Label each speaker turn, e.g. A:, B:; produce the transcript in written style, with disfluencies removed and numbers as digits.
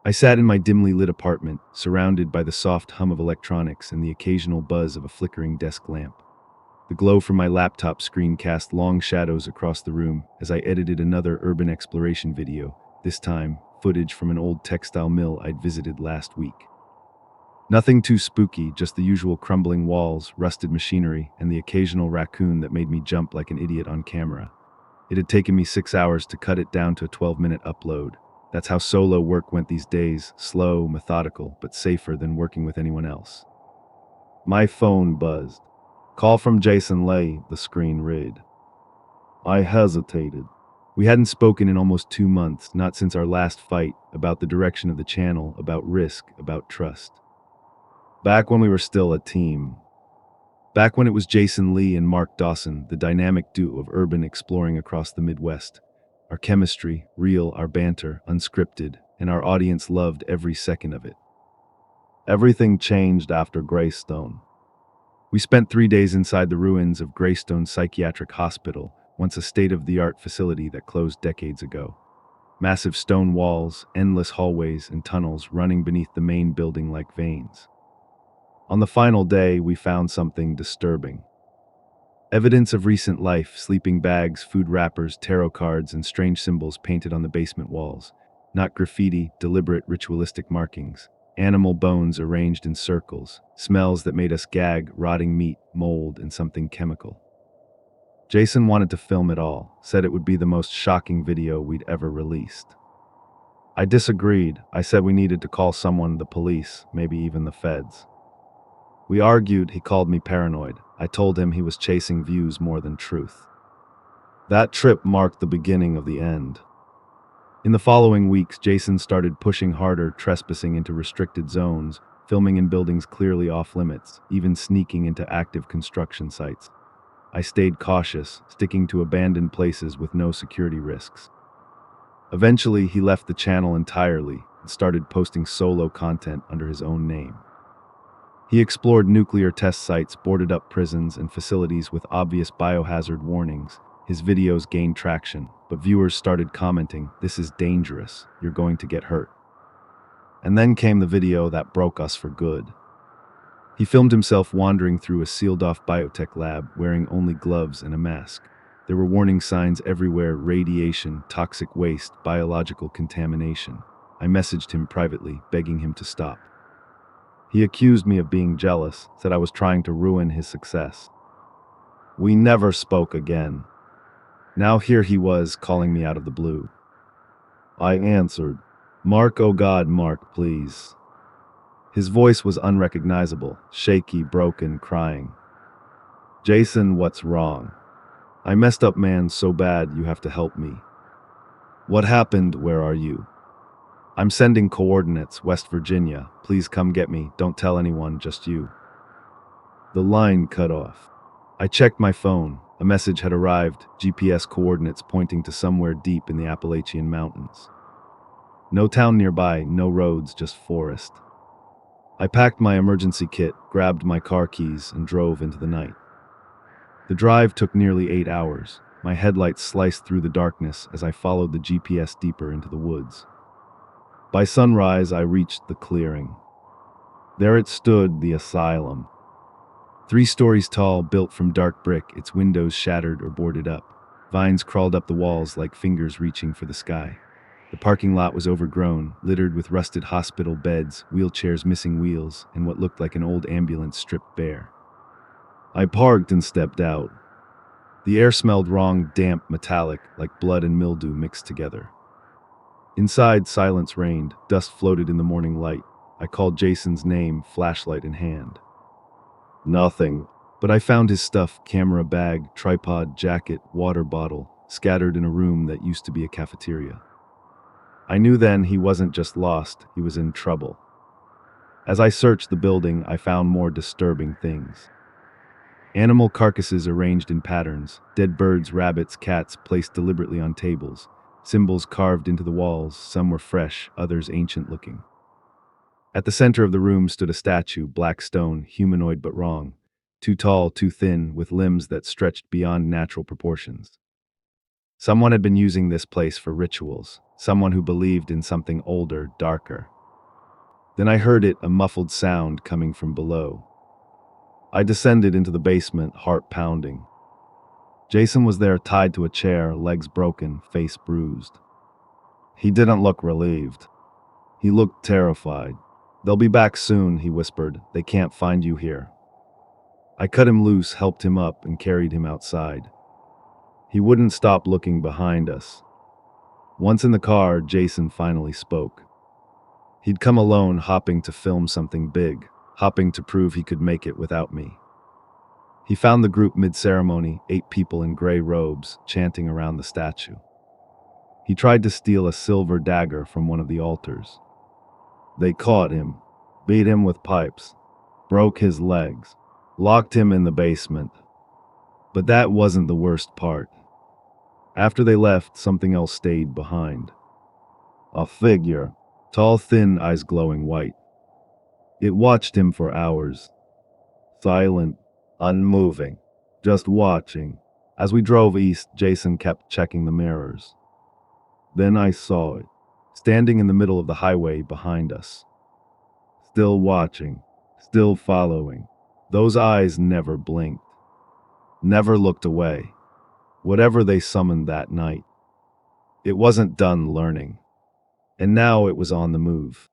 A: I sat in my dimly lit apartment, surrounded by the soft hum of electronics and the occasional buzz of a flickering desk lamp. The glow from my laptop screen cast long shadows across the room as I edited another urban exploration video, this time footage from an old textile mill I'd visited last week. Nothing too spooky, just the usual crumbling walls, rusted machinery, and the occasional raccoon that made me jump like an idiot on camera. It had taken me 6 hours to cut it down to a 12-minute upload. That's how solo work went these days, slow, methodical, but safer than working with anyone else. My phone buzzed. Call from Jason Lay, the screen read. I hesitated. We hadn't spoken in almost 2 months, not since our last fight, about the direction of the channel, about risk, about trust. Back when we were still a team. Back when it was Jason Lee and Mark Dawson, the dynamic duo of urban exploring across the Midwest. Our chemistry, real, our banter, unscripted, and our audience loved every second of it. Everything changed after Greystone. We spent 3 days inside the ruins of Greystone Psychiatric Hospital, once a state-of-the-art facility that closed decades ago. Massive stone walls, endless hallways, and tunnels running beneath the main building like veins. On the final day, we found something disturbing. Evidence of recent life, sleeping bags, food wrappers, tarot cards, and strange symbols painted on the basement walls. Not graffiti, deliberate ritualistic markings. Animal bones arranged in circles. Smells that made us gag, rotting meat, mold, and something chemical. Jason wanted to film it all, said it would be the most shocking video we'd ever released. I disagreed. I said we needed to call someone, the police, maybe even the feds. We argued. He called me paranoid. I told him he was chasing views more than truth. That trip marked the beginning of the end. In the following weeks, Jason started pushing harder, trespassing into restricted zones, filming in buildings clearly off limits, even sneaking into active construction sites. I stayed cautious, sticking to abandoned places with no security risks. Eventually, he left the channel entirely and started posting solo content under his own name. He explored nuclear test sites, boarded up prisons, and facilities with obvious biohazard warnings. His videos gained traction, but viewers started commenting, "This is dangerous, you're going to get hurt." And then came the video that broke us for good. He filmed himself wandering through a sealed-off biotech lab, wearing only gloves and a mask. There were warning signs everywhere: radiation, toxic waste, biological contamination. I messaged him privately, begging him to stop. He accused me of being jealous, said I was trying to ruin his success. We never spoke again. Now here he was, calling me out of the blue. I answered, "Mark, oh God, Mark, please." His voice was unrecognizable, shaky, broken, crying. "Jason, what's wrong? I messed up, man, so bad you have to help me. What happened? Where are you? I'm sending coordinates, West Virginia. Please come get me. Don't tell anyone, just you." The line cut off. I checked my phone. A message had arrived, GPS coordinates pointing to somewhere deep in the Appalachian Mountains. No town nearby, no roads, just forest. I packed my emergency kit, grabbed my car keys, and drove into the night. The drive took nearly 8 hours. My headlights sliced through the darkness as I followed the GPS deeper into the woods. By sunrise, I reached the clearing. There it stood, the Asylum. 3 stories tall, built from dark brick, its windows shattered or boarded up. Vines crawled up the walls like fingers reaching for the sky. The parking lot was overgrown, littered with rusted hospital beds, wheelchairs missing wheels, and what looked like an old ambulance stripped bare. I parked and stepped out. The air smelled wrong, damp, metallic, like blood and mildew mixed together. Inside, silence reigned. Dust floated in the morning light. I called Jason's name, flashlight in hand. Nothing. But I found his stuff: camera bag, tripod, jacket, water bottle, scattered in a room that used to be a cafeteria. I knew then he wasn't just lost, he was in trouble. As I searched the building, I found more disturbing things. Animal carcasses arranged in patterns, dead birds, rabbits, cats placed deliberately on tables. Symbols carved into the walls, some were fresh, others ancient-looking. At the center of the room stood a statue, black stone, humanoid but wrong. Too tall, too thin, with limbs that stretched beyond natural proportions. Someone had been using this place for rituals, someone who believed in something older, darker. Then I heard it, a muffled sound coming from below. I descended into the basement, heart pounding. Jason was there, tied to a chair, legs broken, face bruised. He didn't look relieved. He looked terrified. "They'll be back soon," he whispered. "They can't find you here." I cut him loose, helped him up, and carried him outside. He wouldn't stop looking behind us. Once in the car, Jason finally spoke. He'd come alone, hopping to film something big, hopping to prove he could make it without me. He found the group mid-ceremony, 8 people in gray robes, chanting around the statue. He tried to steal a silver dagger from one of the altars. They caught him, beat him with pipes, broke his legs, locked him in the basement. But that wasn't the worst part. After they left, something else stayed behind. A figure, tall, thin, eyes glowing white. It watched him for hours. Silent, unmoving, just watching. As we drove east, Jason kept checking the mirrors. Then I saw it, standing in the middle of the highway behind us. Still watching, still following. Those eyes never blinked, never looked away. Whatever they summoned that night, it wasn't done learning. And now it was on the move.